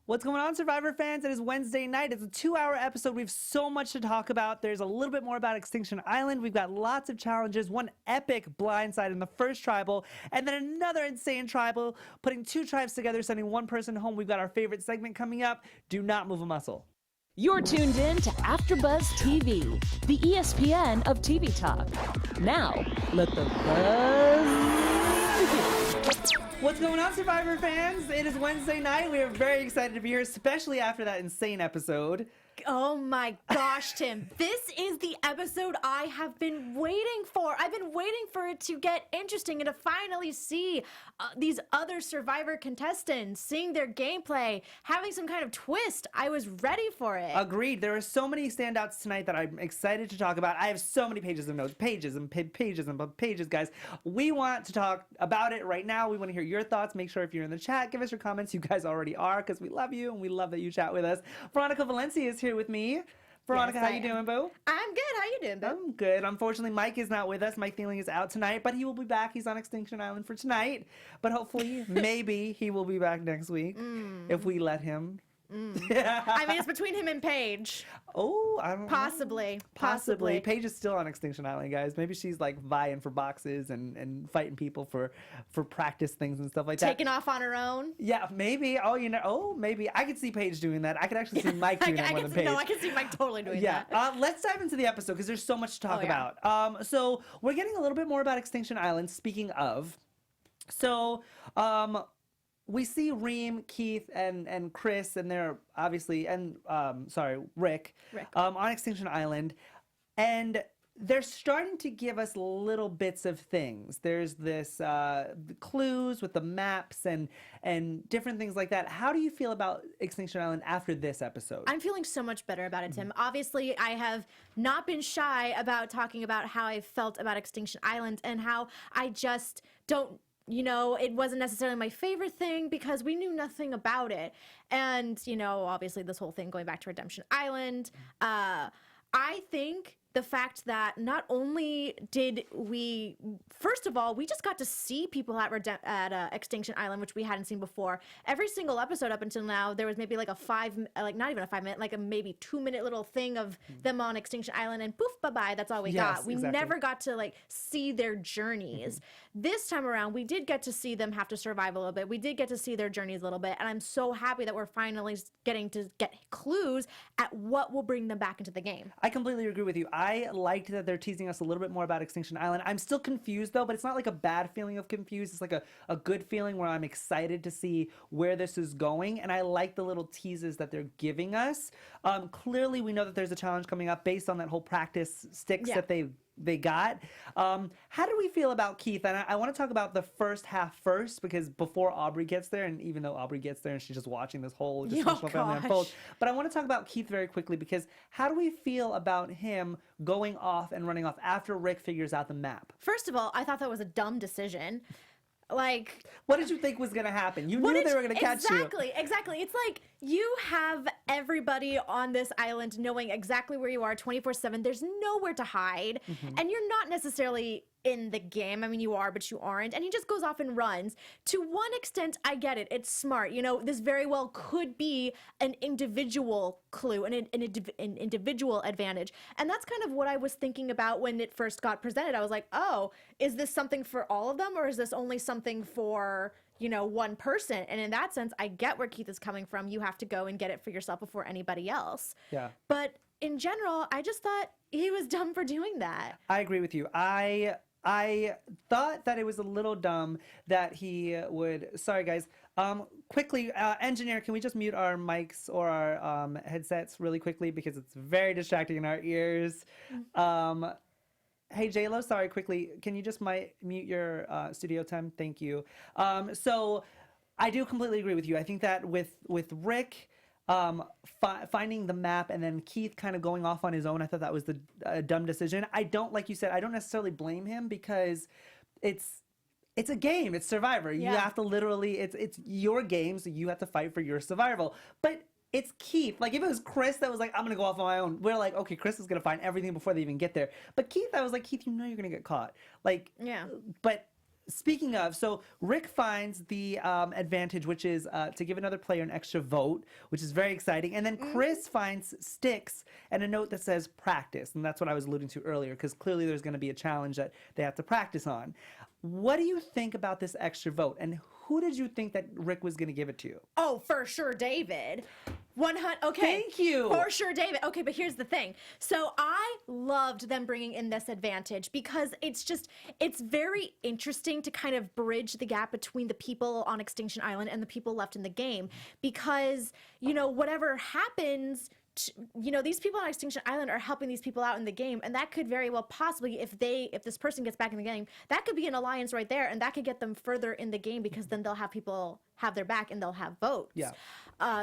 What's going on, Survivor fans? It is Wednesday night. It's a 2-hour episode. We have so much to talk about. There's a little bit more about Extinction Island. We've got lots of challenges, one epic blindside in the first tribal, and then another insane tribal, putting 2 tribes together, sending 1 person home. We've got our favorite segment coming up. Do not move a muscle. You're tuned in to AfterBuzz TV, the ESPN of TV talk. Now, let the buzz begin. What's going on, Survivor fans? It is Wednesday night. We are very excited to be here, especially after that insane episode. Oh my gosh, Tim. This is the episode I have been waiting for. I've been waiting for it to get interesting and to finally see these other Survivor contestants, seeing their gameplay, having some kind of twist. I was ready for it. Agreed. There are so many standouts tonight that I'm excited to talk about. I have so many pages of notes, pages and pages, guys. We want to talk about it right now. We want to hear your thoughts. Make sure if you're in the chat, give us your comments. You guys already are, because we love you and we love that you chat with us. Veronica Valencia is here with me. Veronica, Yes, how you doing, boo? I'm good. How you doing, boo? I'm good. Unfortunately, Mike is not with us. Mike Thieling is out tonight, but he will be back. He's on Extinction Island for tonight. But hopefully, maybe he will be back next week if we let him. I mean, it's between him and Paige. Oh, I don't know. Possibly. Paige is still on Extinction Island, guys. Maybe she's like vying for boxes and fighting people for practice things and stuff like that. Taking off on her own. Yeah, maybe. Oh, maybe. I could see Paige doing that. I could actually see Mike doing that more than Paige. No, I can see Mike totally doing that. Let's dive into the episode because there's so much to talk about. So we're getting a little bit more about Extinction Island. Speaking of, so we see Reem, Keith, and Chris, and they're obviously, and Rick. On Extinction Island, and they're starting to give us little bits of things. There's this clues with the maps and different things like that. How do you feel about Extinction Island after this episode? I'm feeling so much better about it, Tim. Obviously, I have not been shy about talking about how I felt about Extinction Island and how I just don't, it wasn't necessarily my favorite thing because we knew nothing about it. And, obviously this whole thing going back to Redemption Island, I think the fact that not only did we, first of all, we just got to see people at Extinction Island, which we hadn't seen before. Every single episode up until now, there was maybe like not even a 5-minute, like a maybe 2-minute little thing of them on Extinction Island, and poof, bye-bye, that's all we got. We never got to see their journeys. This time around, we did get to see them have to survive a little bit. We did get to see their journeys a little bit, and I'm so happy that we're finally getting to get clues at what will bring them back into the game. I completely agree with you. I liked that they're teasing us a little bit more about Extinction Island. I'm still confused, though, but it's not like a bad feeling of confused. It's like a good feeling where I'm excited to see where this is going, and I like the little teases that they're giving us. Clearly, we know that there's a challenge coming up based on that whole practice sticks that they got. How do we feel about Keith? And I want to talk about the first half first, because before Aubrey gets there, and even though Aubrey gets there and she's just watching this whole dysfunctional family unfold, but I want to talk about Keith very quickly, because how do we feel about him going off and running off after Rick figures out the map? First of all, I thought that was a dumb decision. What did you think was going to happen? You knew they were going to catch you. Exactly. It's like you have everybody on this island knowing exactly where you are 24/7. There's nowhere to hide. And you're not necessarily in the game. I mean, you are, but you aren't. And he just goes off and runs. To one extent, I get it. It's smart. This very well could be an individual clue, an individual advantage. And that's kind of what I was thinking about when it first got presented. I was like, oh, is this something for all of them, or is this only something for one person? And in that sense, I get where Keith is coming from. You have to go and get it for yourself before anybody else. Yeah. But in general, I just thought he was dumb for doing that. I agree with you. I thought that it was a little dumb that he would. Sorry, guys. Quickly, engineer, can we just mute our mics or our headsets really quickly, because it's very distracting in our ears. Hey, JLo, sorry, quickly, can you just mute your studio time? Thank you. So I do completely agree with you. I think that with Rick finding the map and then Keith kind of going off on his own, I thought that was a dumb decision. I don't, like you said, I don't necessarily blame him, because it's a game. It's Survivor. You have to literally, it's your game, so you have to fight for your survival. But it's Keith. Like, if it was Chris that was like, I'm going to go off on my own, we're like, okay, Chris is going to find everything before they even get there. But Keith, I was like, Keith, you're going to get caught. Like, but speaking of, so Rick finds the advantage, which is to give another player an extra vote, which is very exciting. And then Chris finds sticks and a note that says practice. And that's what I was alluding to earlier, because clearly there's going to be a challenge that they have to practice on. What do you think about this extra vote? And who did you think that Rick was going to give it to? Oh, for sure, David. 100. Okay. Thank you. For sure, David. Okay, but here's the thing. So I loved them bringing in this advantage because it's very interesting to kind of bridge the gap between the people on Extinction Island and the people left in the game. Because, whatever happens, these people on Extinction Island are helping these people out in the game, and that could very well possibly, if this person gets back in the game, that could be an alliance right there, and that could get them further in the game because then they'll have people have their back and they'll have votes. Yeah.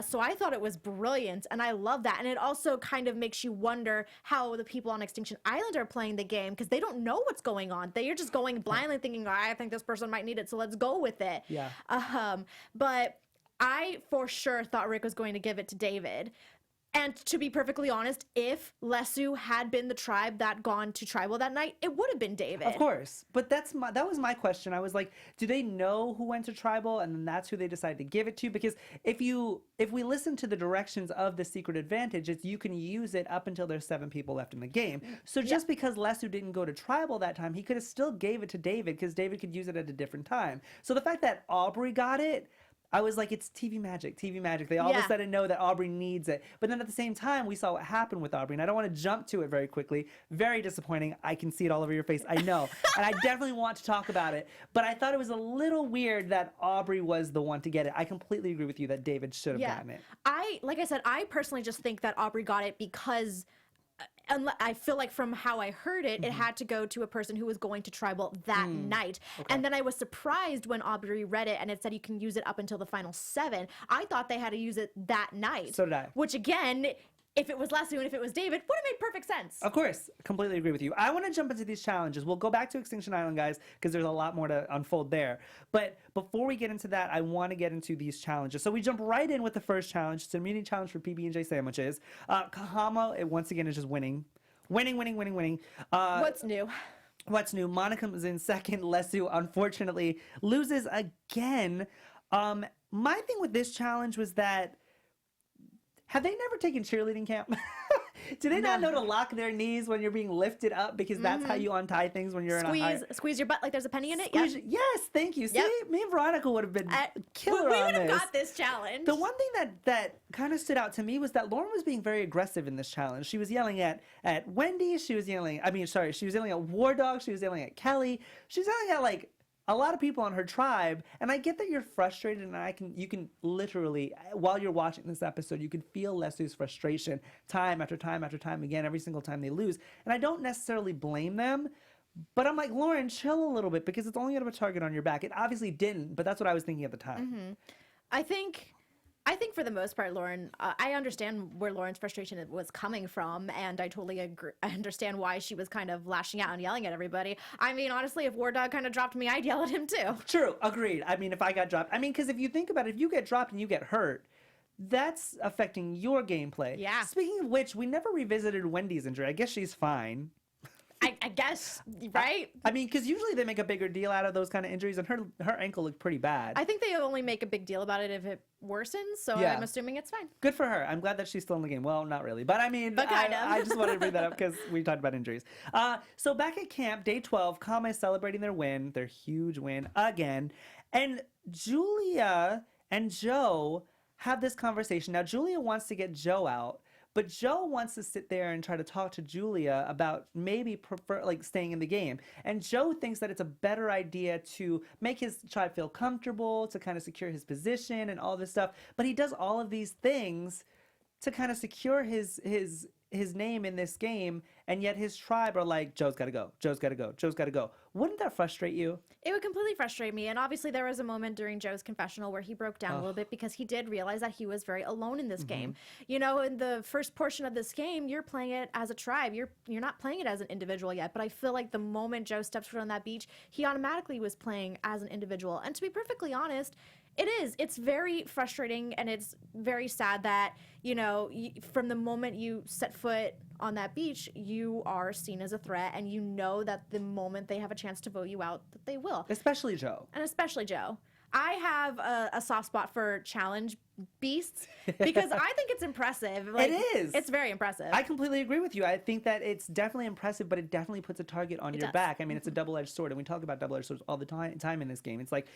So I thought it was brilliant, and I love that. And it also kind of makes you wonder how the people on Extinction Island are playing the game because they don't know what's going on. They're just going blindly thinking, I think this person might need it, so let's go with it. Yeah. But I for sure thought Rick was going to give it to David. And to be perfectly honest, if Lesu had been the tribe that gone to tribal that night, it would have been David. Of course. But that was my question. I was like, do they know who went to tribal and then that's who they decided to give it to? Because if we listen to the directions of the secret advantage, it's you can use it up until there's 7 people left in the game. So just because Lesu didn't go to tribal that time, he could have still gave it to David because David could use it at a different time. So the fact that Aubrey got it, I was like, it's TV magic, TV magic. They all of a sudden know that Aubrey needs it. But then at the same time, we saw what happened with Aubrey. And I don't want to jump to it very quickly. Very disappointing. I can see it all over your face. I know. And I definitely want to talk about it. But I thought it was a little weird that Aubrey was the one to get it. I completely agree with you that David should have gotten it. Like I said, I personally just think that Aubrey got it because I feel like from how I heard it, it had to go to a person who was going to tribal that night. Okay. And then I was surprised when Aubrey read it and it said you can use it up until the final 7. I thought they had to use it that night. So did I. Which again, if it was Lesu and if it was David, would have made perfect sense. Of course. Completely agree with you. I want to jump into these challenges. We'll go back to Extinction Island, guys, because there's a lot more to unfold there. But before we get into that, I want to get into these challenges. So we jump right in with the first challenge. It's a immunity challenge for PB&J sandwiches. Kahama, once again, is just winning. Winning. What's new? What's new? Monica is in second. Lesu, unfortunately, loses again. My thing with this challenge was that have they never taken cheerleading camp? Do they not know to lock their knees when you're being lifted up because that's how you untie things when you're in a high... Squeeze your butt like there's a penny in it? Yes, thank you. See, me and Veronica would have been killer on this. We would have got this challenge. The one thing that kind of stood out to me was that Lauren was being very aggressive in this challenge. She was yelling at Wendy. She was yelling at War Dog. She was yelling at Kelly. She was yelling at, like, a lot of people on her tribe, and I get that you're frustrated, and you can literally, while you're watching this episode, you can feel Lesu's frustration time after time after time again, every single time they lose. And I don't necessarily blame them, but I'm like, Lauren, chill a little bit because it's only going to have a target on your back. It obviously didn't, but that's what I was thinking at the time. I think for the most part, Lauren, I understand where Lauren's frustration was coming from, and I totally agree. I understand why she was kind of lashing out and yelling at everybody. I mean, honestly, if War Dog kind of dropped me, I'd yell at him too. True, agreed. I mean, if I got dropped, because if you think about it, if you get dropped and you get hurt, that's affecting your gameplay. Yeah. Speaking of which, we never revisited Wendy's injury. I guess she's fine. I guess, right? I mean, because usually they make a bigger deal out of those kind of injuries, and her ankle looked pretty bad. I think they only make a big deal about it if it worsens, so I'm assuming it's fine. Good for her. I'm glad that she's still in the game. Well, not really, but I mean, I just wanted to bring that up because we talked about injuries. So back at camp, day 12, Kama is celebrating their win, their huge win again, and Julia and Joe have this conversation. Now, Julia wants to get Joe out, but Joe wants to sit there and try to talk to Julia about maybe staying in the game. And Joe thinks that it's a better idea to make his tribe feel comfortable, to kind of secure his position and all this stuff. But he does all of these things to kind of secure his name in this game, and yet his tribe are like, Joe's got to go, Joe's got to go, Joe's got to go. Wouldn't that frustrate you? It would completely frustrate me, and obviously there was a moment during Joe's confessional where he broke down a little bit because he did realize that he was very alone in this game. You know, in the first portion of this game, you're playing it as a tribe. You're not playing it as an individual yet, but I feel like the moment Joe stepped foot on that beach, he automatically was playing as an individual. And to be perfectly honest, it is. It's very frustrating, and it's very sad that, you know, from the moment you set foot on that beach, you are seen as a threat, and you know that the moment they have a chance to vote you out, that they will. Especially Joe. And especially Joe. I have a soft spot for challenge beasts because I think it's impressive. Like, it is. It's very impressive. I completely agree with you. I think that it's definitely impressive, but it definitely puts a target on your back. I mean, it's a double-edged sword, and we talk about double-edged swords all the time in this game. It's like,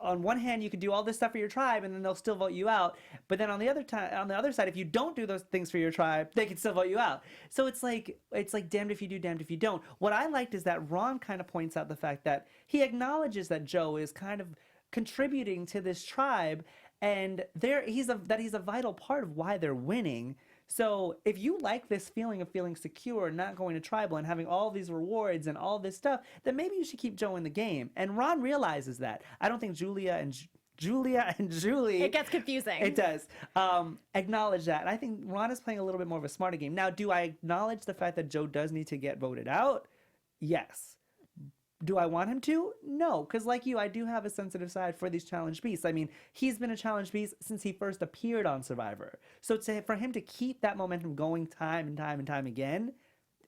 on one hand, you could do all this stuff for your tribe, and then they'll still vote you out. But then on the other side, if you don't do those things for your tribe, they can still vote you out. So it's like damned if you do, damned if you don't. What I liked is that Ron kind of points out the fact that he acknowledges that Joe is kind of contributing to this tribe, and he's a vital part of why they're winning. So if you like this feeling of feeling secure, not going to tribal and having all these rewards and all this stuff, then maybe you should keep Joe in the game. And Ron realizes that. I don't think Julia and Julie, it gets confusing. It does. Acknowledge that. And I think Ron is playing a little bit more of a smarter game. Now, do I acknowledge the fact that Joe does need to get voted out? Yes. Do I want him to? No, because like you, I do have a sensitive side for these challenge beasts. I mean, he's been a challenge beast since he first appeared on Survivor. So for him to keep that momentum going time and time and time again,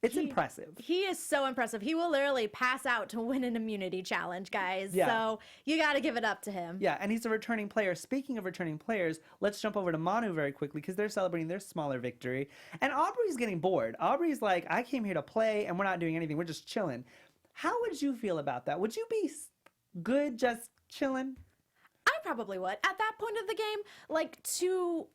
it's impressive. He is so impressive. He will literally pass out to win an immunity challenge, guys. Yeah. So you got to give it up to him. Yeah, and he's a returning player. Speaking of returning players, let's jump over to Manu very quickly because they're celebrating their smaller victory. And Aubrey's getting bored. Aubrey's like, I came here to play and we're not doing anything. We're just chilling. How would you feel about that? Would you be good just chilling? I probably would. At that point of the game, like to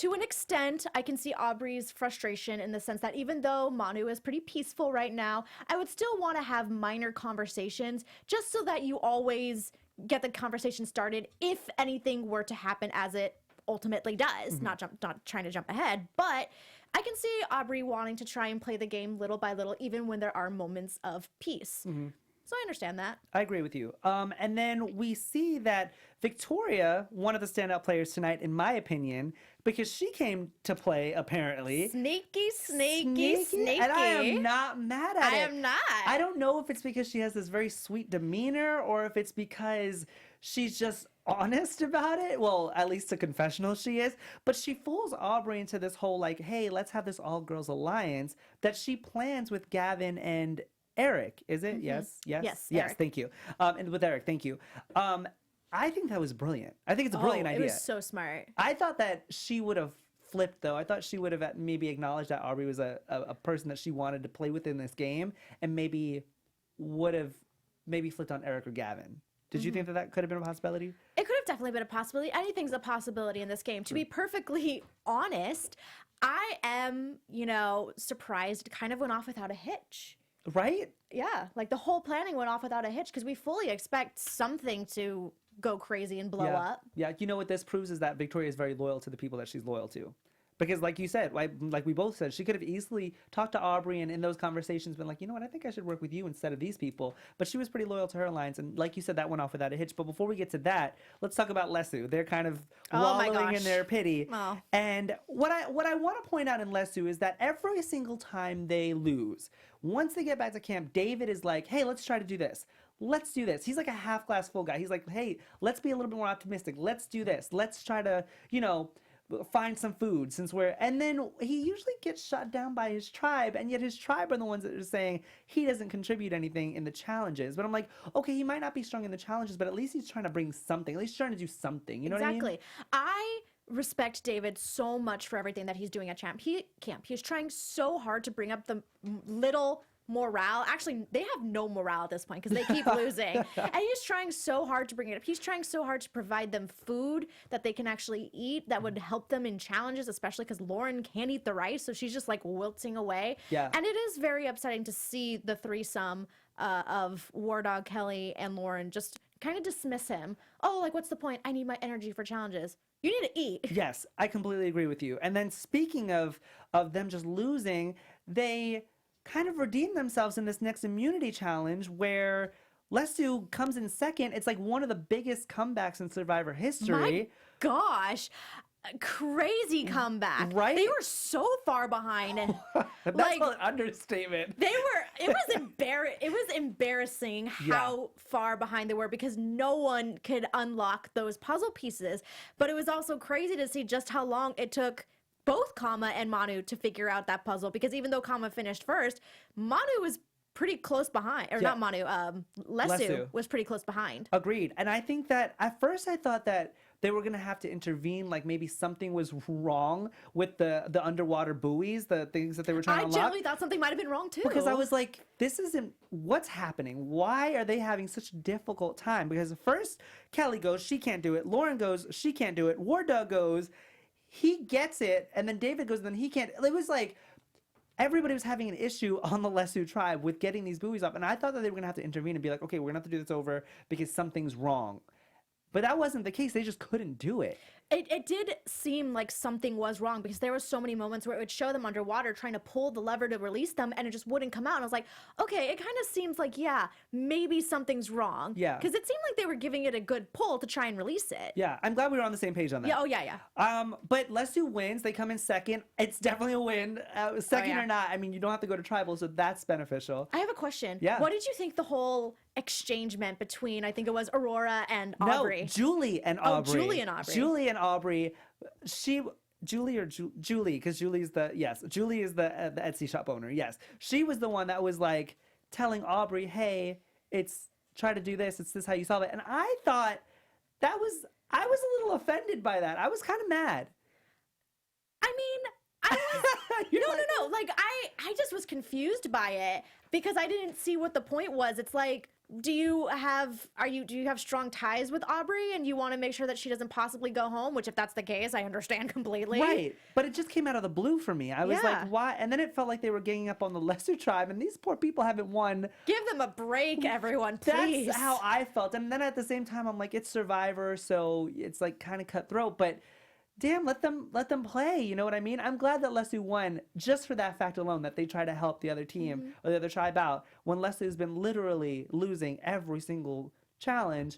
an extent, I can see Aubrey's frustration in the sense that even though Manu is pretty peaceful right now, I would still want to have minor conversations just so that you always get the conversation started if anything were to happen as it ultimately does. Not trying to jump ahead, but I can see Aubrey wanting to try and play the game little by little, even when there are moments of peace. So I understand that. I agree with you. And then we see that Victoria, one of the standout players tonight, in my opinion, because she came to play, apparently. Sneaky. And I am not mad at it. I am not. I don't know if it's because she has this very sweet demeanor or if it's because she's just honest about it. Well, at least to confessional she is. But she fools Aubrey into this whole like, hey, let's have this all-girls alliance that she plans with Gavin and Eric. Is it? Yes. Eric. Thank you. And with Eric, thank you. I think that was brilliant. I think it's a brilliant idea. It was so smart. I thought that she would have flipped, though. I thought she would have maybe acknowledged that Aubrey was a person that she wanted to play with in this game, and maybe would have flipped on Eric or Gavin. Did you think that could have been a possibility? It could have definitely been a possibility. Anything's a possibility in this game. To be perfectly honest, I am, surprised it kind of went off without a hitch. Right? Yeah, like the whole planning went off without a hitch because we fully expect something to go crazy and blow up. Yeah, you know what this proves is that Victoria is very loyal to the people that she's loyal to. Because like you said, like we both said, she could have easily talked to Aubrey and in those conversations been like, you know what, I think I should work with you instead of these people. But she was pretty loyal to her alliance. And like you said, that went off without a hitch. But before we get to that, let's talk about Lesu. They're kind of wallowing in their pity. Oh. And what I want to point out in Lesu is that every single time they lose, once they get back to camp, David is like, hey, let's try to do this. Let's do this. He's like a half glass full guy. He's like, hey, let's be a little bit more optimistic. Let's do this. Let's try to, find some food and then he usually gets shut down by his tribe, and yet his tribe are the ones that are saying he doesn't contribute anything in the challenges. But I'm like, okay, he might not be strong in the challenges, but at least he's trying to bring something. At least trying to do something. You know what I mean? Exactly. I respect David so much for everything that he's doing at camp. He's trying so hard to bring up the little morale. Actually, they have no morale at this point because they keep losing. And he's trying so hard to bring it up. He's trying so hard to provide them food that they can actually eat that would help them in challenges, especially because Lauren can't eat the rice, so she's just like wilting away. Yeah. And it is very upsetting to see the threesome of War Dog Kelly and Lauren just kind of dismiss him. Oh, like, what's the point? I need my energy for challenges. You need to eat. Yes, I completely agree with you. And then speaking of them just losing, they kind of redeem themselves in this next immunity challenge where Lesu comes in second. It's like one of the biggest comebacks in Survivor history. My gosh. Crazy comeback. Right? They were so far behind. And That's like, an understatement. it was embarrassing how far behind they were because no one could unlock those puzzle pieces. But it was also crazy to see just how long it took both Kama and Manu to figure out that puzzle, because even though Kama finished first, Manu was pretty close behind, or not Manu, Lesu was pretty close behind. Agreed. And I think that at first I thought that they were going to have to intervene, like maybe something was wrong with the underwater buoys, the things that they were trying to unlock. I genuinely thought something might have been wrong too. Because I was like, this isn't, what's happening? Why are they having such a difficult time? Because first Kelly goes, she can't do it. Lauren goes, she can't do it. Warda goes, he gets it. And then David goes, and then he can't. It was like, everybody was having an issue on the Lesu tribe with getting these buoys up. And I thought that they were going to have to intervene and be like, okay, we're going to have to do this over because something's wrong. But that wasn't the case. They just couldn't do it. It did seem like something was wrong, because there were so many moments where it would show them underwater trying to pull the lever to release them, and it just wouldn't come out. And I was like, okay, it kind of seems like, yeah, maybe something's wrong. Yeah. Because it seemed like they were giving it a good pull to try and release it. Yeah, I'm glad we were on the same page on that. Yeah, oh yeah. But Lesu wins. They come in second. It's definitely a win. Second or not, I mean, you don't have to go to tribal, so that's beneficial. I have a question. Yeah. What did you think the whole exchange meant between, I think it was Aurora and Aubrey? No, Julie and Aubrey. Julie and Aubrey. Julie and Aubrey. Julie, because Julie is the Etsy shop owner. Yes, she was the one that was like telling Aubrey, "Hey, try to do this. It's this how you solve it." And I thought I was a little offended by that. I was kind of mad. I mean, I was no. Like I just was confused by it because I didn't see what the point was. It's like, do you have strong ties with Aubrey and you want to make sure that she doesn't possibly go home? Which, if that's the case, I understand completely. Right, but it just came out of the blue for me. I was like, why? And then it felt like they were ganging up on the lesser tribe, and these poor people haven't won. Give them a break, everyone, please. That's how I felt. And then at the same time, I'm like, it's Survivor, so it's like kind of cutthroat, but damn, let them play. You know what I mean? I'm glad that Lesu won just for that fact alone, that they try to help the other team or the other tribe out when Lesu's been literally losing every single challenge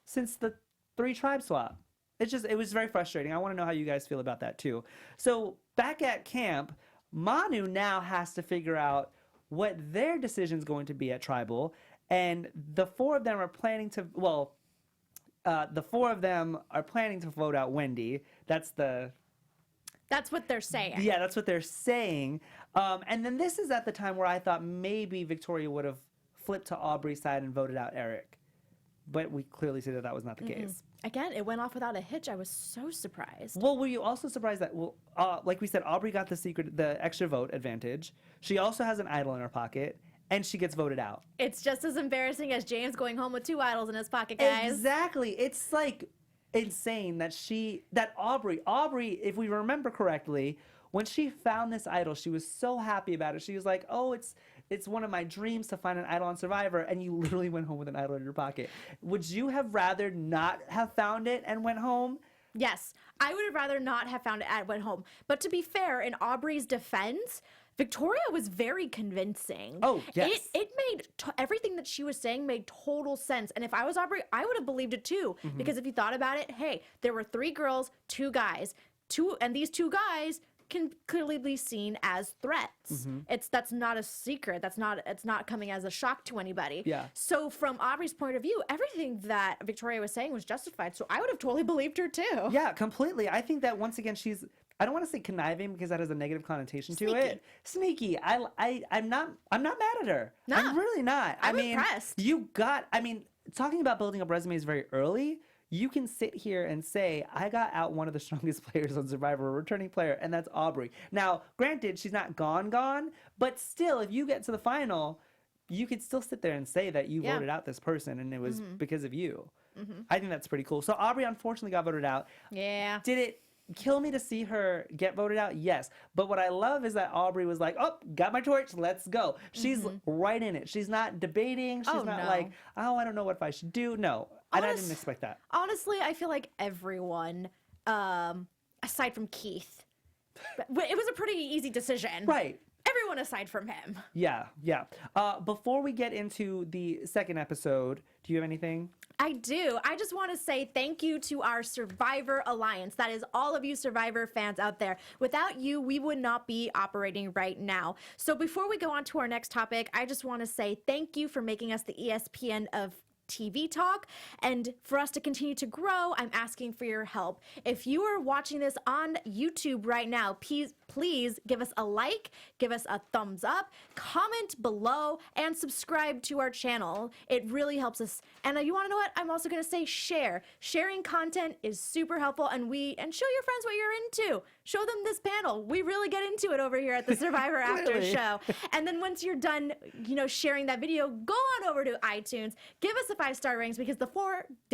since the 3 tribe swap. It was very frustrating. I want to know how you guys feel about that too. So back at camp, Manu now has to figure out what their decision's going to be at tribal, and the 4 of them are planning to, the 4 of them are planning to vote out Wendy. That's what they're saying. Yeah, that's what they're saying. And then this is at the time where I thought maybe Victoria would have flipped to Aubrey's side and voted out Eric. But we clearly see that that was not the case. Again, it went off without a hitch. I was so surprised. Well, were you also surprised that, like we said, Aubrey got the extra vote advantage. She also has an idol in her pocket. And she gets voted out. It's just as embarrassing as James going home with 2 idols in his pocket, guys. Exactly. It's like insane that Aubrey, if we remember correctly, when she found this idol, she was so happy about it. She was like, oh, it's one of my dreams to find an idol on Survivor, and you literally went home with an idol in your pocket. Would you have rather not have found it and went home? Yes, I would have rather not have found it and went home. But to be fair, in Aubrey's defense, Victoria was very convincing. Oh, yes. It made everything that she was saying made total sense. And if I was Aubrey, I would have believed it too. Because if you thought about it, hey, there were 3 girls, 2 guys. And these 2 guys can clearly be seen as threats. That's not a secret. It's not coming as a shock to anybody. Yeah. So from Aubrey's point of view, everything that Victoria was saying was justified. So I would have totally believed her too. Yeah, completely. I think that once again I don't want to say conniving because that has a negative connotation to it. Sneaky. I'm not mad at her. No. I'm really not. I'm impressed. Talking about building up resumes very early, you can sit here and say, I got out one of the strongest players on Survivor, a returning player, and that's Aubrey. Now, granted, she's not gone, but still, if you get to the final, you could still sit there and say that you voted out this person and it was because of you. I think that's pretty cool. So Aubrey unfortunately got voted out. Yeah. Did it kill me to see her get voted out? Yes. But what I love is that Aubrey was like, oh, got my torch, let's go. She's right in it. She's not debating. She's not like, oh, I don't know what I should do. No. And I didn't expect that. Honestly, I feel like everyone, aside from Keith, it was a pretty easy decision. Right. Everyone aside from him. Yeah. Before we get into the second episode, do you have anything? I do. I just want to say thank you to our Survivor Alliance. That is all of you Survivor fans out there. Without you, we would not be operating right now. So before we go on to our next topic, I just want to say thank you for making us the ESPN of TV Talk. And for us to continue to grow, I'm asking for your help. If you are watching this on YouTube right now, please give us a like, give us a thumbs up, comment below, and subscribe to our channel. It really helps us. And you want to know what? I'm also going to say share. Sharing content is super helpful, and show your friends what you're into. Show them this panel. We really get into it over here at the Survivor After Show. And then once you're done, sharing that video, go on over to iTunes, give us a 5-star ratings, because the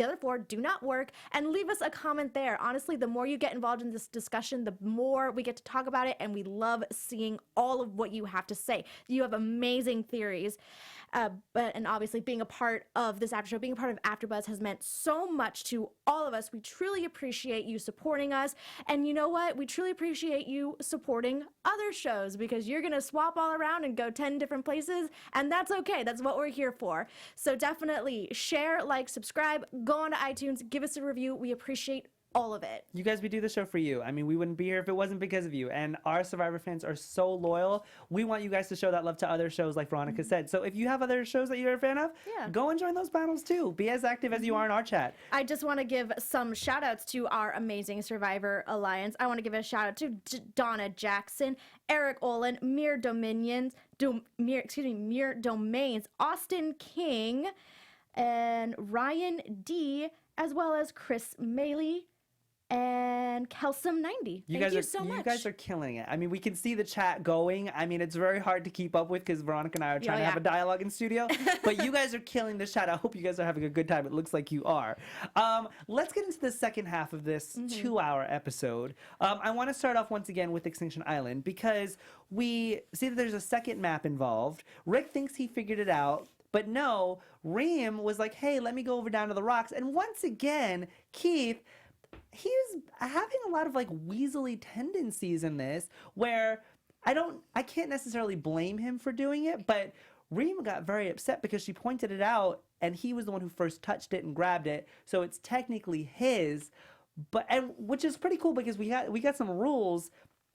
other 4 do not work, and leave us a comment there. Honestly, the more you get involved in this discussion, the more we get to talk about it, and we love seeing all of what you have to say. You have amazing theories. And obviously being a part of this after show, being a part of AfterBuzz has meant so much to all of us. We truly appreciate you supporting us. And you know what? We truly appreciate you supporting other shows, because you're going to swap all around and go 10 different places. And that's okay. That's what we're here for. So definitely share, like, subscribe, go on to iTunes, give us a review. We appreciate all of it. You guys, we do the show for you. I mean, we wouldn't be here if it wasn't because of you. And our Survivor fans are so loyal. We want you guys to show that love to other shows, like Veronica said. So if you have other shows that you're a fan of, go and join those panels too. Be as active as you are in our chat. I just want to give some shout outs to our amazing Survivor Alliance. I want to give a shout out to Donna Jackson, Eric Olin, Mere Domains, Austin King, and Ryan D, as well as Chris Maley and Kelsum90. Thank you so much. You guys are killing it. I mean, we can see the chat going. I mean, it's very hard to keep up with because Veronica and I are trying to have a dialogue in studio. But you guys are killing the chat. I hope you guys are having a good time. It looks like you are. Let's get into the second half of this 2-hour episode. I want to start off once again with Extinction Island, because we see that there's a second map involved. Rick thinks he figured it out. But no, Reem was like, hey, let me go over down to the rocks. And once again, Keith, he's having a lot of like weaselly tendencies in this, where I can't necessarily blame him for doing it, but Reem got very upset because she pointed it out and he was the one who first touched it and grabbed it. So it's technically his, which is pretty cool because we got some rules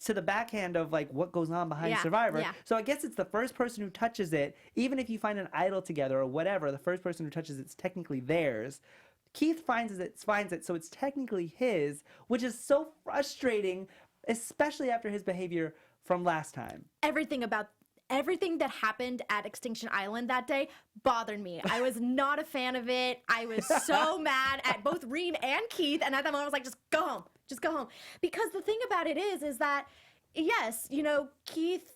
to the backhand of like what goes on behind Survivor. So I guess it's the first person who touches it, even if you find an idol together or whatever, the first person who touches it's technically theirs. Keith finds it, so it's technically his, which is so frustrating, especially after his behavior from last time. Everything that happened at Extinction Island that day bothered me. I was not a fan of it. I was so mad at both Reem and Keith, and at that moment I was like, just go home. Just go home. Because the thing about it is that, yes, Keith,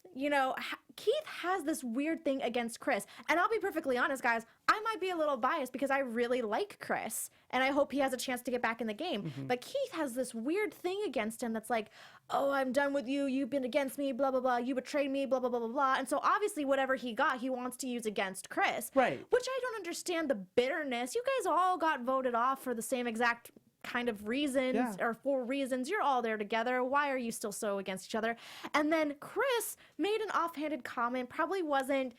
Keith has this weird thing against Chris. And I'll be perfectly honest, guys, I might be a little biased because I really like Chris. And I hope he has a chance to get back in the game. But Keith has this weird thing against him that's like, oh, I'm done with you. You've been against me, blah, blah, blah. You betrayed me, blah, blah, blah, blah, blah. And so obviously whatever he got, he wants to use against Chris. Right. Which I don't understand the bitterness. You guys all got voted off for the same exact kind of reasons, or 4 reasons. You're all there together. Why are you still so against each other? And then Chris made an offhanded comment, probably wasn't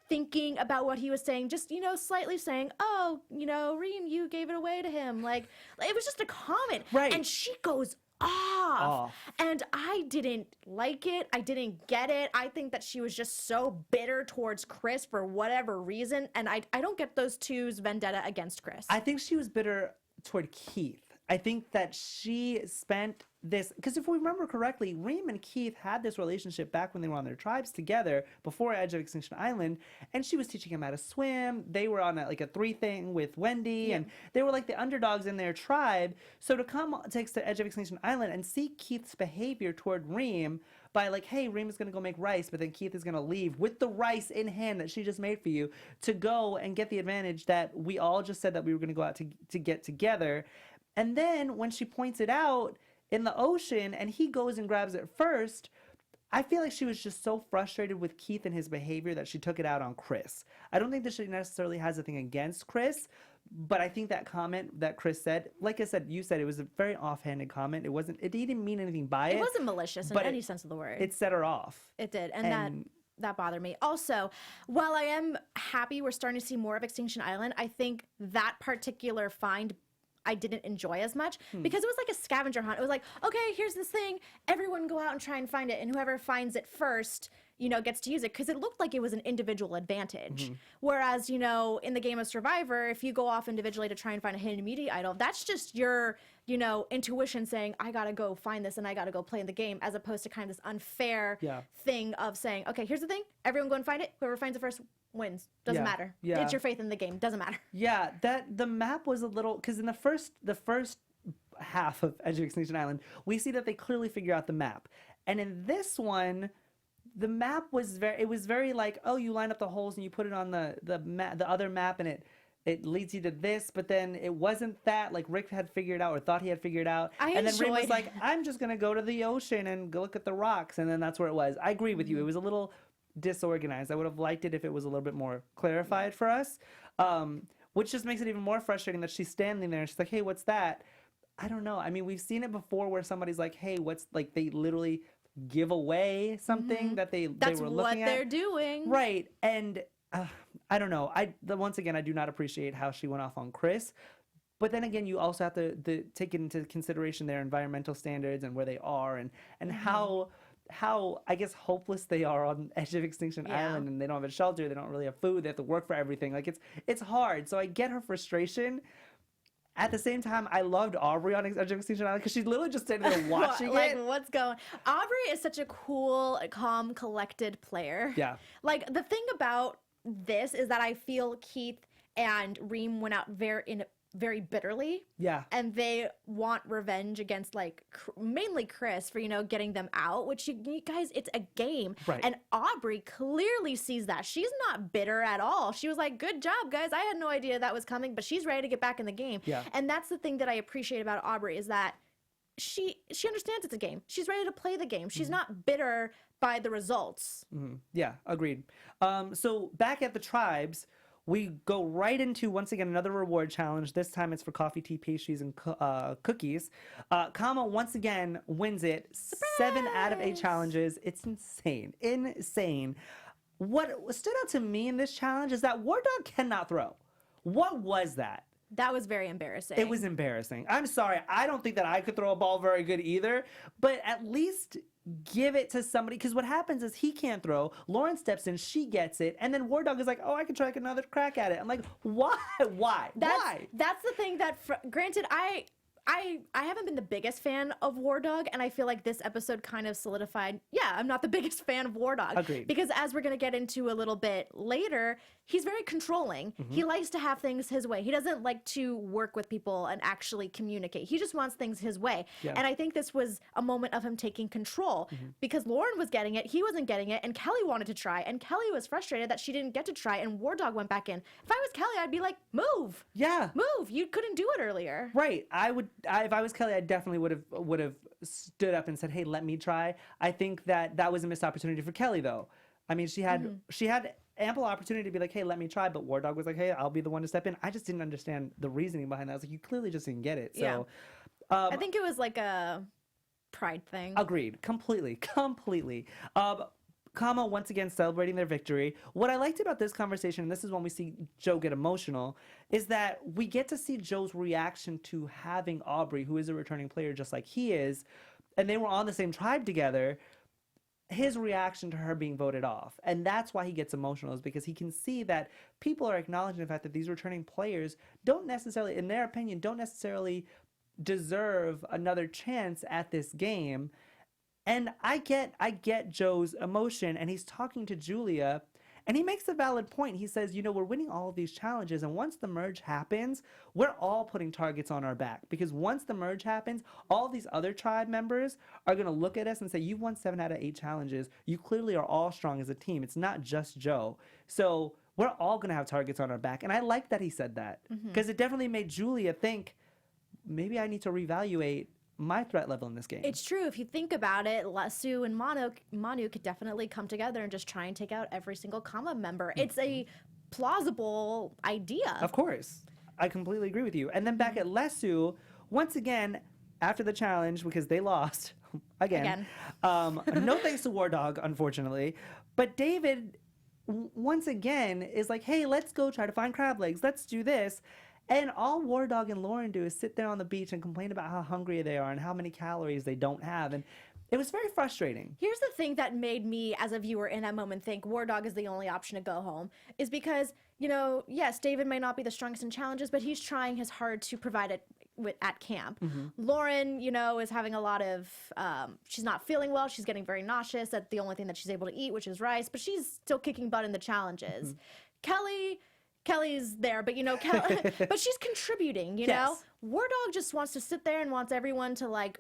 thinking about what he was saying, just, slightly saying, oh, Reem, you gave it away to him. Like, it was just a comment. Right. And she goes off. And I didn't like it. I didn't get it. I think that she was just so bitter towards Chris for whatever reason. And I don't get those two's vendetta against Chris. I think she was bitter toward Keith. I think that she spent this, because if we remember correctly, Reem and Keith had this relationship back when they were on their tribes together before Edge of Extinction Island, and she was teaching him how to swim. They were on a 3 thing with Wendy, and they were like the underdogs in their tribe. So to come to Edge of Extinction Island and see Keith's behavior toward Reem by like, hey, Reem is going to go make rice, but then Keith is going to leave with the rice in hand that she just made for you to go and get the advantage that we all just said that we were going to go out to get together. And then when she points it out in the ocean and he goes and grabs it first, I feel like she was just so frustrated with Keith and his behavior that she took it out on Chris. I don't think that she necessarily has a thing against Chris, but I think that comment that Chris said, like I said, you said it was a very offhanded comment. It didn't mean anything by it. It wasn't malicious in any sense of the word. It set her off. It did. And that bothered me. Also, while I am happy we're starting to see more of Extinction Island, I think that particular find I didn't enjoy as much because it was like a scavenger hunt. It was like, okay, here's this thing. Everyone go out and try and find it. And whoever finds it first, gets to use it because it looked like it was an individual advantage. Whereas, in the game of Survivor, if you go off individually to try and find a hidden immunity idol, that's just your, intuition saying, I gotta go find this and I gotta go play in the game, as opposed to kind of this unfair thing of saying, okay, here's the thing, everyone go and find it. Whoever finds it first wins. Doesn't matter. Yeah. It's your faith in the game. Doesn't matter. Yeah, the map was a little, because in the first half of Edge of Extinction Island, we see that they clearly figure out the map. And in this one, the map was very like, oh, you line up the holes and you put it on the other map and it leads you to this, but then it wasn't that, like Rick had figured out or thought he had figured out. And then Rick was like, I'm just going to go to the ocean and go look at the rocks. And then that's where it was. I agree with you. It was a little disorganized. I would have liked it if it was a little bit more clarified for us, which just makes it even more frustrating that she's standing there and she's like, hey, what's that? I don't know. I mean, we've seen it before where somebody's like, hey, what's, like, they literally give away something that they were looking at. That's what they're doing. Right. And I don't know. Once again, I do not appreciate how she went off on Chris. But then again, you also have to take into consideration their environmental standards and where they are and how I guess hopeless they are on Edge of Extinction Island, and they don't have a shelter, they don't really have food, they have to work for everything. Like it's hard. So I get her frustration. At the same time, I loved Aubrey on Edge of Extinction Island because she's literally just standing there watching like, it. What's going? Aubrey is such a cool, calm, collected player. Yeah. Like the thing about this is that I feel Keith and Reem went out very bitterly. Yeah. And they want revenge against mainly Chris for, getting them out, which you guys, it's a game. Right. And Aubrey clearly sees that. She's not bitter at all. She was like, good job, guys. I had no idea that was coming, but she's ready to get back in the game. Yeah. And that's the thing that I appreciate about Aubrey is that she understands it's a game. She's ready to play the game. She's not bitter by the results. Yeah, agreed. So back at the tribes, we go right into, once again, another reward challenge. This time it's for coffee, tea, pastries, and cookies. Kama, once again, wins it. Surprise! 7 out of 8 challenges. It's insane. Insane. What stood out to me in this challenge is that War Dog cannot throw. What was that? That was very embarrassing. It was embarrassing. I'm sorry. I don't think that I could throw a ball very good either, but at least give it to somebody, because what happens is he can't throw. Lauren steps in, she gets it, and then War Dog is like, oh, I can try another crack at it. I'm like, why? Why? That's the thing that, granted, I haven't been the biggest fan of War Dog, and I feel like this episode kind of solidified, I'm not the biggest fan of War Dog. Agreed. Because as we're going to get into a little bit later, he's very controlling. He likes to have things his way. He doesn't like to work with people and actually communicate. He just wants things his way. Yeah. And I think this was a moment of him taking control because Lauren was getting it, he wasn't getting it, and Kelly wanted to try, and Kelly was frustrated that she didn't get to try, and War Dog went back in. If I was Kelly, I'd be like, move. Yeah. Move. You couldn't do it earlier. Right. If I was Kelly, I definitely would have stood up and said, hey, let me try. I think that was a missed opportunity for Kelly, though. I mean, she had ample opportunity to be like, hey, let me try, but War Dog was like, hey, I'll be the one to step in. I just didn't understand the reasoning behind that. I was like, you clearly just didn't get it. So I think it was like a pride thing. Agreed. Completely. Kama once again celebrating their victory. What I liked about this conversation, and this is when we see Joe get emotional, is that we get to see Joe's reaction to having Aubrey, who is a returning player just like he is, and they were on the same tribe together, his reaction to her being voted off. And that's why he gets emotional, is because he can see that people are acknowledging the fact that these returning players don't necessarily, in their opinion, don't necessarily deserve another chance at this game. And I get Joe's emotion, and he's talking to Julia, and he makes a valid point. He says, we're winning all of these challenges, and once the merge happens, we're all putting targets on our back. Because once the merge happens, all these other tribe members are going to look at us and say, you've won 7 out of 8 challenges. You clearly are all strong as a team. It's not just Joe. So we're all going to have targets on our back. And I like that he said that, because it definitely made Julia think, maybe I need to reevaluate my threat level in this game. It's true. If you think about it, Lesu and Manu could definitely come together and just try and take out every single Kama member. It's a plausible idea. Of course. I completely agree with you. And then back at Lesu, once again, after the challenge, because they lost, again. No thanks to War Dog, unfortunately. But David, once again, is like, hey, let's go try to find crab legs. Let's do this. And all War Dog and Lauren do is sit there on the beach and complain about how hungry they are and how many calories they don't have. And it was very frustrating. Here's the thing that made me, as a viewer in that moment, think War Dog is the only option to go home, is because, yes, David may not be the strongest in challenges, but he's trying his hard to provide it at camp. Lauren, is having a lot of, she's not feeling well. She's getting very nauseous. That's the only thing that she's able to eat, which is rice, but she's still kicking butt in the challenges. Kelly's there, but but she's contributing, Yes. War Dog just wants to sit there and wants everyone to like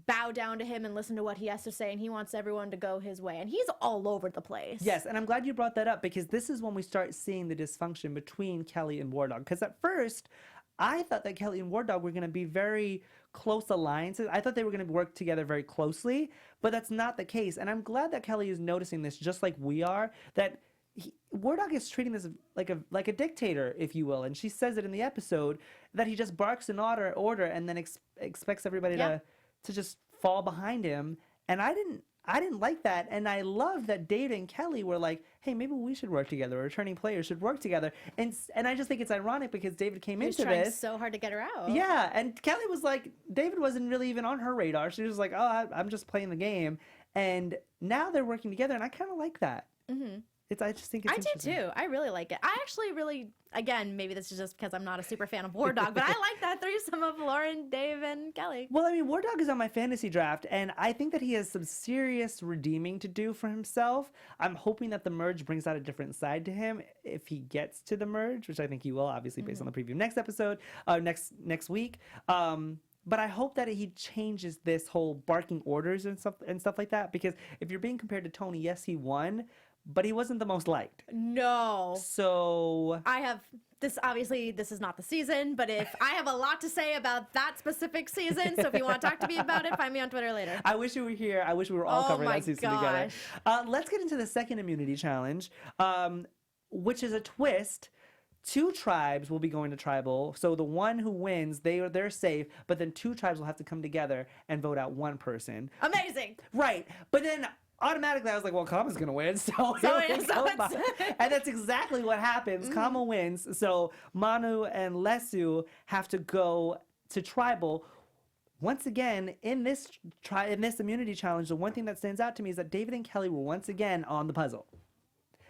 bow down to him and listen to what he has to say, and he wants everyone to go his way, and he's all over the place. Yes, and I'm glad you brought that up, because this is when we start seeing the dysfunction between Kelly and War Dog. Because at first, I thought that Kelly and War Dog were going to be very close alliances. I thought they were going to work together very closely, but that's not the case. And I'm glad that Kelly is noticing this, just like we are, that War Dog is treating this like a dictator, if you will, and she says it in the episode that he just barks an order and then expects everybody to just fall behind him. And I didn't like that, and I love that David and Kelly were like, hey, maybe we should work together, or returning players should work together. And I just think it's ironic because David came into trying this so hard to get her out. Yeah, and Kelly was like, David wasn't really even on her radar. She was like, oh, I'm just playing the game. And now they're working together, and I kind of like that. I just think it's I do too. I really like it. I actually really, again, maybe this is just because I'm not a super fan of War Dog, but I like that threesome of Lauren, Dave, and Kelly. Well, I mean, War Dog is on my fantasy draft, and I think that he has some serious redeeming to do for himself. I'm hoping that the merge brings out a different side to him if he gets to the merge, which I think he will, obviously, based on the preview next episode, next week. But I hope that he changes this whole barking orders and stuff like that, because if you're being compared to Tony, yes, he won, but he wasn't the most liked. No. So I have this, obviously this is not the season, but if I have a lot to say about that specific season, so if you want to talk to me about it, find me on Twitter later. I wish you were here. I wish we were all covering that season together. Let's get into the second immunity challenge, which is a twist. 2 tribes will be going to tribal. So the one who wins, they're safe, but then 2 tribes will have to come together and vote out one person. Amazing. Right. But then automatically I was like, well, Kama's going to win. And that's exactly what happens. Kama wins. So Manu and Lesu have to go to tribal. Once again, in this immunity challenge, the one thing that stands out to me is that David and Kelly were once again on the puzzle.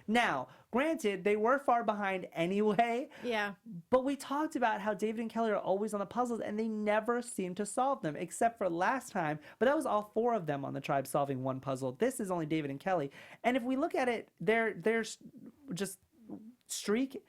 Now, granted, they were far behind anyway. Yeah. But we talked about how David and Kelly are always on the puzzles, and they never seem to solve them, except for last time. But that was all 4 of them on the tribe solving one puzzle. This is only David and Kelly. And if we look at it, they're just streak.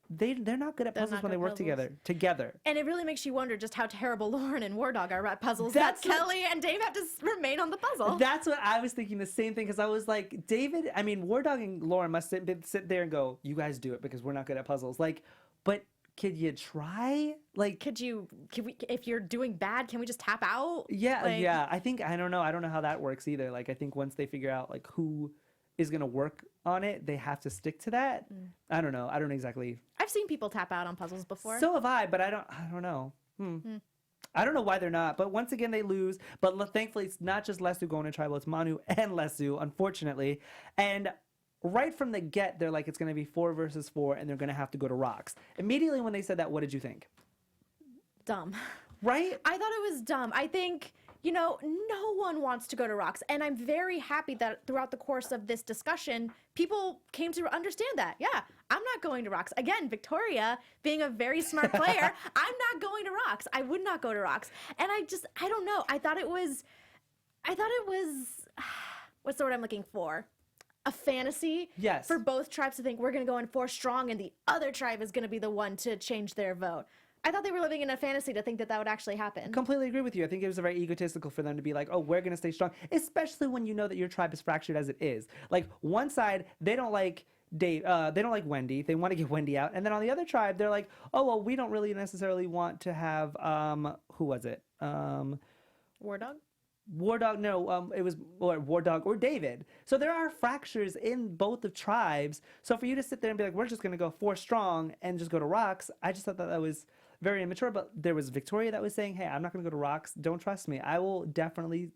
They're not good at puzzles when they work together. And it really makes you wonder just how terrible Lauren and War Dog are at puzzles. That Kelly and Dave have to remain on the puzzle. That's what I was thinking, the same thing, because I was like, War Dog and Lauren must sit there and go, you guys do it because we're not good at puzzles. Like, but could you try? Like, can we, if you're doing bad, can we just tap out? Yeah, yeah. I don't know how that works either. Like, I think once they figure out like who is going to work on it, they have to stick to that. I don't know exactly. I've seen people tap out on puzzles before. So have I, but I don't know. I don't know why they're not, but once again they lose. But thankfully it's not just Lesu going to tribal, it's Manu and Lesu, unfortunately. And right from the get, they're like, it's going to be 4 versus 4, and they're going to have to go to rocks. Immediately when they said that, what did you think? Dumb. Right? I thought it was dumb. I think, no one wants to go to rocks. And I'm very happy that throughout the course of this discussion, people came to understand that. Yeah, I'm not going to rocks. Again, Victoria, being a very smart player, I'm not going to rocks. I would not go to rocks. And I don't know. I thought it was, what's the word I'm looking for? A fantasy. Yes. For both tribes to think we're going to go in 4 strong and the other tribe is going to be the one to change their vote. I thought they were living in a fantasy to think that would actually happen. Completely agree with you. I think it was very egotistical for them to be like, oh, we're going to stay strong, especially when you know that your tribe is fractured as it is. Like, one side, they don't like Dave, they don't like Wendy. They want to get Wendy out. And then on the other tribe, they're like, oh, well, we don't really necessarily want to have, who was it? War Dog? War Dog, no, it was War Dog or David. So there are fractures in both the tribes. So for you to sit there and be like, we're just going to go 4 strong and just go to rocks, I just thought that was very immature. But there was Victoria that was saying, hey, I'm not going to go to rocks. Don't trust me. I will definitely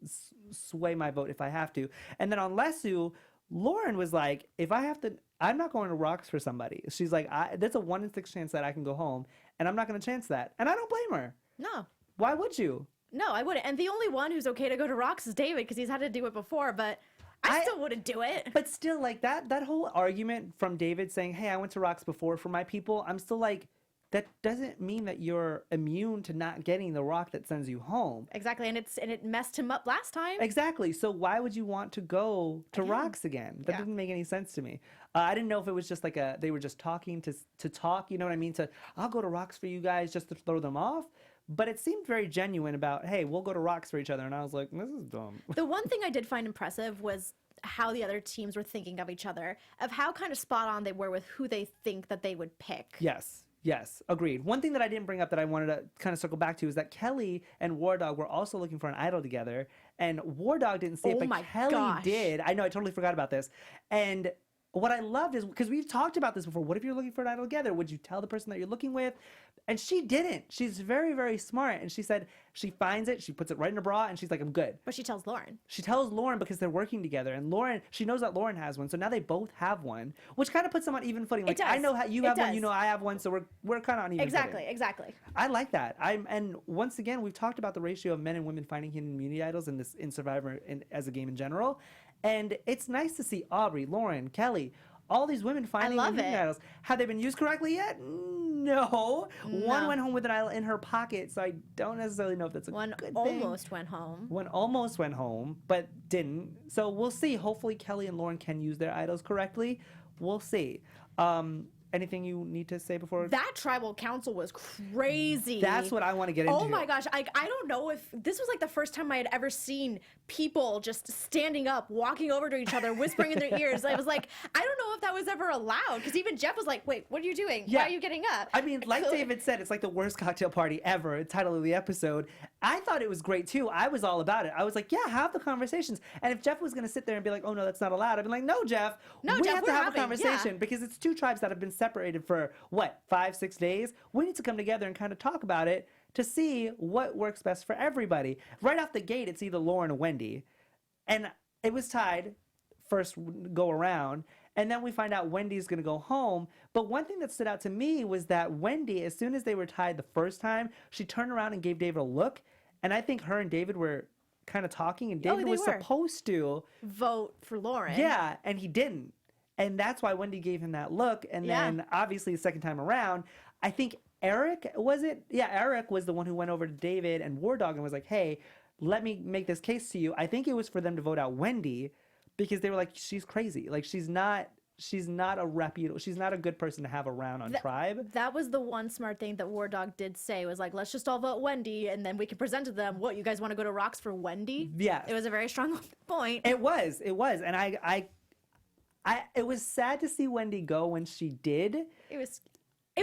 sway my vote if I have to. And then on Lesu, Lauren was like, if I have to, I'm not going to rocks for somebody. She's like, there's a 1 in 6 chance that I can go home, and I'm not going to chance that. And I don't blame her. No. Why would you? No, I wouldn't. And the only one who's okay to go to rocks is David because he's had to do it before, but I still wouldn't do it. But still, like, that whole argument from David saying, hey, I went to rocks before for my people, I'm still like, that doesn't mean that you're immune to not getting the rock that sends you home. Exactly, and it messed him up last time. Exactly. So why would you want to go to rocks again? That didn't make any sense to me. I didn't know if it was just like they were just talking to talk, you know what I mean? I'll go to rocks for you guys just to throw them off. But it seemed very genuine about, hey, we'll go to rocks for each other. And I was like, this is dumb. The one thing I did find impressive was how the other teams were thinking of each other, of how kind of spot on they were with who they think that they would pick. Yes, agreed. One thing that I didn't bring up that I wanted to kind of circle back to is that Kelly and War Dog were also looking for an idol together. And War Dog didn't say it, but Kelly did. I know, I totally forgot about this. And what I loved is, because we've talked about this before, what if you're looking for an idol together? Would you tell the person that you're looking with? And she didn't. She's very, very smart. And she said she finds it, she puts it right in her bra, and she's like, I'm good. But she tells Lauren. She tells Lauren because they're working together. And Lauren, she knows that Lauren has one. So now they both have one, which kind of puts them on even footing. Like, I know how you have one, you know I have one. So we're kind of on even footing. Exactly. I like that. And once again, we've talked about the ratio of men and women finding hidden immunity idols in Survivor as a game in general. And it's nice to see Aubrey, Lauren, Kelly, all these women finding immunity idols. Have they been used correctly yet? No. One went home with an idol in her pocket, so I don't necessarily know if that's a good thing. One almost went home. One almost went home, but didn't. So we'll see. Hopefully Kelly and Lauren can use their idols correctly. We'll see. Anything you need to say before? That tribal council was crazy. That's what I want to get into. Oh my gosh. I don't know if this was like the first time I had ever seen people just standing up, walking over to each other, whispering in their ears. I was like, I don't know if that was ever allowed. Because even Jeff was like, wait, what are you doing? Why are you getting up? I mean, like David said, it's like the worst cocktail party ever. The title of the episode. I thought it was great too. I was all about it. I was like, yeah, have the conversations. And if Jeff was going to sit there and be like, oh no, that's not allowed, I'd be like, no, Jeff. We have to have a conversation because it's two tribes that have been separated for what, 5-6 days. We need to come together and kind of talk about it to see what works best for everybody. Right off the gate, it's either Lauren or Wendy, and it was tied first go around, and then we find out Wendy's gonna go home. But one thing that stood out to me was that Wendy, as soon as they were tied the first time, she turned around and gave David a look, and I think her and David were kind of talking, and David was supposed to vote for Lauren. Yeah, and he didn't. And that's why Wendy gave him that look. And then obviously the second time around, I think Eric, was it? Yeah, Eric was the one who went over to David and War Dog and was like, hey, let me make this case to you. I think it was for them to vote out Wendy because they were like, she's crazy. Like, she's not a reputable, she's not a good person to have around on Tribe. That was the one smart thing that War Dog did say, was like, let's just all vote Wendy and then we can present to them, what, you guys want to go to rocks for Wendy? Yes. It was a very strong point. It was. And it was sad to see Wendy go when she did. It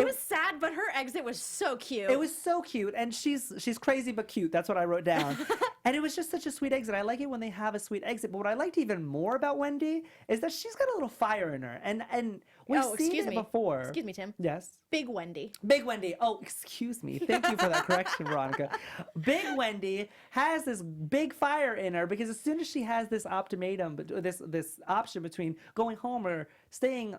was sad, but her exit was so cute. It was so cute, and she's crazy but cute. That's what I wrote down. And it was just such a sweet exit. I like it when they have a sweet exit. But what I liked even more about Wendy is that she's got a little fire in her, and we've seen it before. Excuse me, Tim. Yes. Big Wendy. Big Wendy. Oh, excuse me. Thank you for that correction, Veronica. Big Wendy has this big fire in her because as soon as she has this ultimatum, this option between going home or staying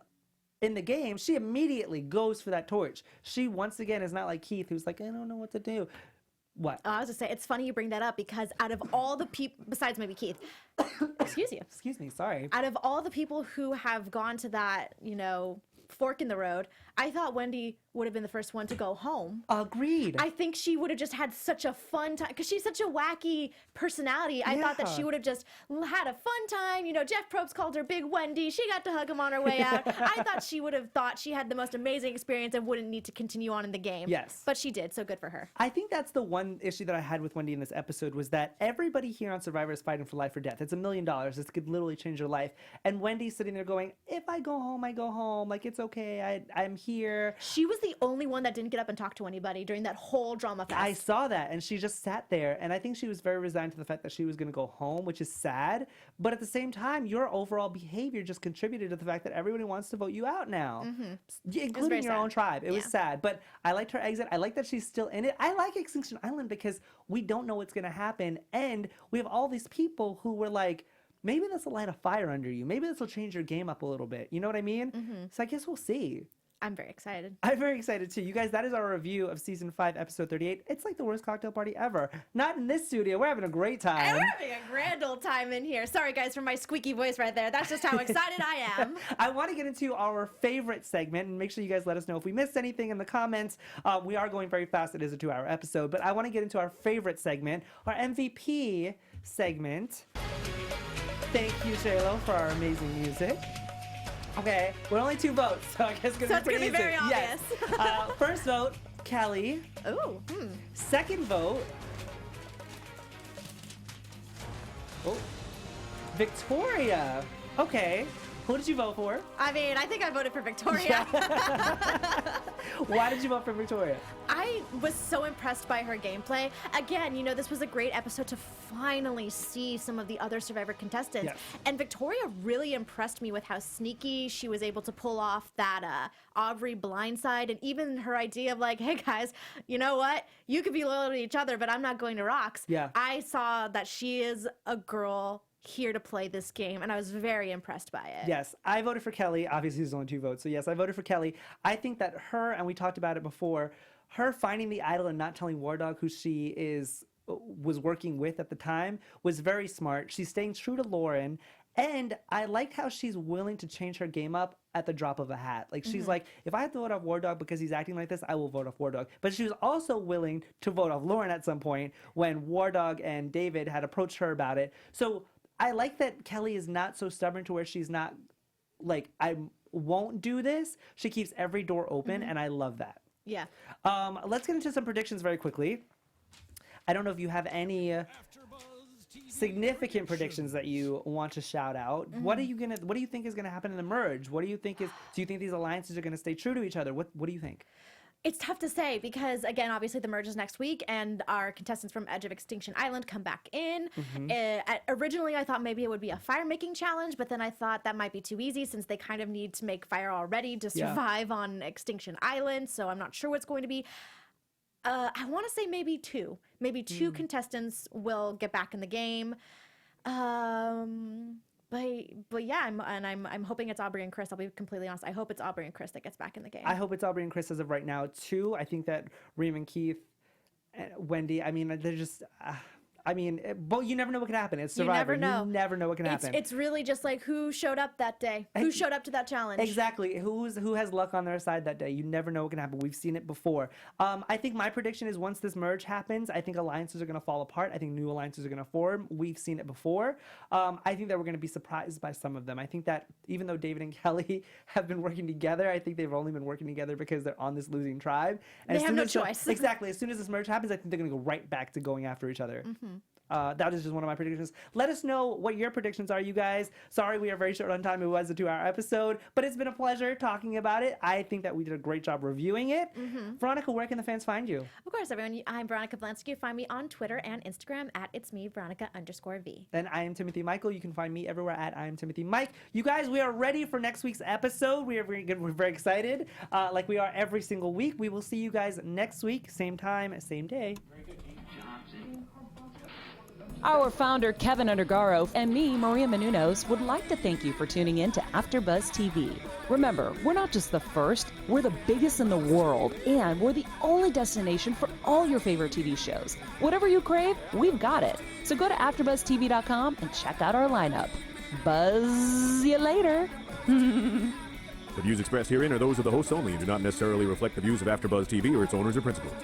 in the game, she immediately goes for that torch. She, once again, is not like Keith, who's like, I don't know what to do. What? I was just saying, it's funny you bring that up because out of all the people, besides maybe Keith, excuse you. Excuse me, sorry. Out of all the people who have gone to that, fork in the road, I thought Wendy would have been the first one to go home. Agreed. I think she would have just had such a fun time because she's such a wacky personality. I thought that she would have just had a fun time. Jeff Probst called her Big Wendy. She got to hug him on her way out. I thought she would have thought she had the most amazing experience and wouldn't need to continue on in the game. Yes. But she did, so good for her. I think that's the one issue that I had with Wendy in this episode was that everybody here on Survivor is fighting for life or death. It's $1 million. This could literally change your life. And Wendy's sitting there going, if I go home, I go home. Like, it's okay. I'm here. She was the only one that didn't get up and talk to anybody during that whole drama fest. I saw that, and she just sat there, and I think she was very resigned to the fact that she was going to go home, which is sad. But at the same time, your overall behavior just contributed to the fact that everybody wants to vote you out now, including your own tribe. It was sad, but I liked her exit. I like that she's still in it. I like Extinction Island because we don't know what's going to happen, and we have all these people who were like, maybe this will light a fire under you. Maybe this will change your game up a little bit. You know what I mean? So I guess we'll see. I'm very excited. I'm very excited too. You guys, that is our review of season 5, episode 38. It's like the worst cocktail party ever. Not in this studio. We're having a great time. And we're having a grand old time in here. Sorry, guys, for my squeaky voice right there. That's just how excited I am. I want to get into our favorite segment, and make sure you guys let us know if we missed anything in the comments. We are going very fast. It is a 2-hour episode, but I want to get into our favorite segment, our MVP segment. Thank you, J-Lo, for our amazing music. Okay, we're only 2 votes, so I guess it's going to be pretty easy. Very obvious. Yes. First vote, Kelly. Ooh. Second vote, Victoria. Okay, who did you vote for? I mean, I think I voted for Victoria. Why did you vote for Victoria? I was so impressed by her gameplay. Again, you know, this was a great episode to finally see some of the other Survivor contestants. Yes. And Victoria really impressed me with how sneaky she was able to pull off that Aubrey blindside, and even her idea of like, hey guys, you know what? You could be loyal to each other, but I'm not going to rocks. Yeah. I saw that she is a girl here to play this game, and I was very impressed by it. Yes, I voted for Kelly. Obviously, there's only 2 votes, so yes, I voted for Kelly. I think that her, and we talked about it before, her finding the idol and not telling War Dog who she was working with at the time was very smart. She's staying true to Lauren, and I liked how she's willing to change her game up at the drop of a hat. Like, she's like, if I have to vote off War Dog because he's acting like this, I will vote off War Dog. But she was also willing to vote off Lauren at some point when War Dog and David had approached her about it. So I like that Kelly is not so stubborn to where she's not like, I won't do this. She keeps every door open, and I love that. Yeah. Let's get into some predictions very quickly. I don't know if you have any significant predictions that you want to shout out. What do you think is gonna happen in the merge? What do you think do you think these alliances are gonna stay true to each other? What do you think? It's tough to say because, again, obviously the merge is next week, and our contestants from Edge of Extinction Island come back in. Originally, I thought maybe it would be a fire-making challenge, but then I thought that might be too easy since they kind of need to make fire already to survive on Extinction Island, so I'm not sure what's going to be. I want to say maybe 2. Maybe 2 contestants will get back in the game. But yeah, I'm hoping it's Aubrey and Chris. I'll be completely honest. I hope it's Aubrey and Chris that gets back in the game. I hope it's Aubrey and Chris as of right now too. I think that Reem and Keith, Wendy. I mean, they're just. But you never know what can happen. It's Survivor. You never know. You never know what can happen. It's really just like who showed up that day. Who showed up to that challenge. Exactly. Who has luck on their side that day. You never know what can happen. We've seen it before. I think my prediction is once this merge happens, I think alliances are going to fall apart. I think new alliances are going to form. We've seen it before. I think that we're going to be surprised by some of them. I think that even though David and Kelly have been working together, I think they've only been working together because they're on this losing tribe. And they have no choice. Exactly. As soon as this merge happens, I think they're going to go right back to going after each other. That is just one of my predictions. Let us know what your predictions are, you guys. Sorry, we are very short on time. It was a 2-hour episode, but it's been a pleasure talking about it. I think that we did a great job reviewing it. Veronica, where can the fans find you? Of course, everyone. I'm Veronica Blansky. You find me on Twitter and Instagram at It's Me, Veronica_V. And I am Timothy Michael. You can find me everywhere at I am Timothy Mike. You guys, we are ready for next week's episode. We're very excited, like we are every single week. We will see you guys next week, same time, same day. Our founder, Keven Undergaro, and me, Maria Menounos, would like to thank you for tuning in to AfterBuzz TV. Remember, we're not just the first, we're the biggest in the world, and we're the only destination for all your favorite TV shows. Whatever you crave, we've got it. So go to AfterBuzzTV.com and check out our lineup. Buzz you later. The views expressed herein are those of the hosts only and do not necessarily reflect the views of AfterBuzz TV or its owners or principals.